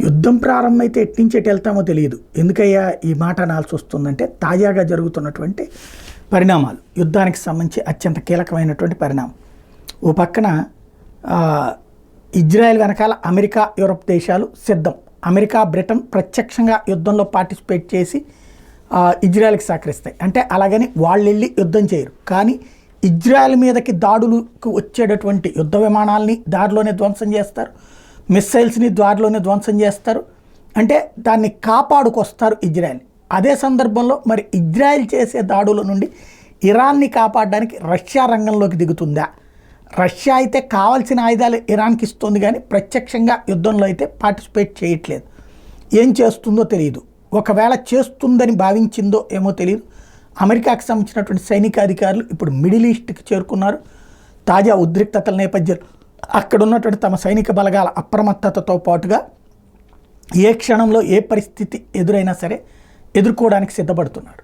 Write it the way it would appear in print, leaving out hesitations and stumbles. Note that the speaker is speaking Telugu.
యుద్ధం ప్రారంభమైతే ఎట్నుంచి ఎటు వెళ్తామో తెలియదు. ఎందుకయ్యా ఈ మాట అనాల్సి వస్తుందంటే తాజాగా జరుగుతున్నటువంటి పరిణామాలు యుద్ధానికి సంబంధించి అత్యంత కీలకమైనటువంటి పరిణామం. ఓ పక్కన ఇజ్రాయెల్ వెనకాల అమెరికా, యూరప్ దేశాలు సిద్ధం. అమెరికా, బ్రిటన్ ప్రత్యక్షంగా యుద్ధంలో పార్టిసిపేట్ చేసి ఇజ్రాయెల్కి సహకరిస్తాయి. అంటే అలాగని వాళ్ళు వెళ్ళి యుద్ధం చేయరు, కానీ ఇజ్రాయెల్ మీదకి దాడులకు వచ్చేటటువంటి యుద్ధ విమానాలని దారిలోనే ధ్వంసం చేస్తారు, మిస్సైల్స్ని దారిలోనే ధ్వంసం చేస్తారు. అంటే దాన్ని కాపాడుకొస్తారు ఇజ్రాయెల్. అదే సందర్భంలో మరి ఇజ్రాయెల్ చేసే దాడుల నుండి ఇరాన్ని కాపాడడానికి రష్యా రంగంలోకి దిగుతుందా? రష్యా అయితే కావాల్సిన ఆయుధాలు ఇరాన్కి ఇస్తుంది, కానీ ప్రత్యక్షంగా యుద్ధంలో అయితే పార్టిసిపేట్ చేయట్లేదు. ఏం చేస్తుందో తెలియదు. ఒకవేళ చేస్తుందని భావించిందో ఏమో తెలియదు. అమెరికాకు సంబంధించినటువంటి సైనిక అధికారులు ఇప్పుడు మిడిల్ ఈస్ట్కి చేరుకున్నారు. తాజా ఉద్రిక్తతల నేపథ్యంలో అక్కడ ఉన్నటువంటి తమ సైనిక బలగాల అప్రమత్తతతో పాటుగా ఏ క్షణంలో ఏ పరిస్థితి ఎదురైనా సరే ఎదుర్కోవడానికి సిద్ధపడుతున్నారు.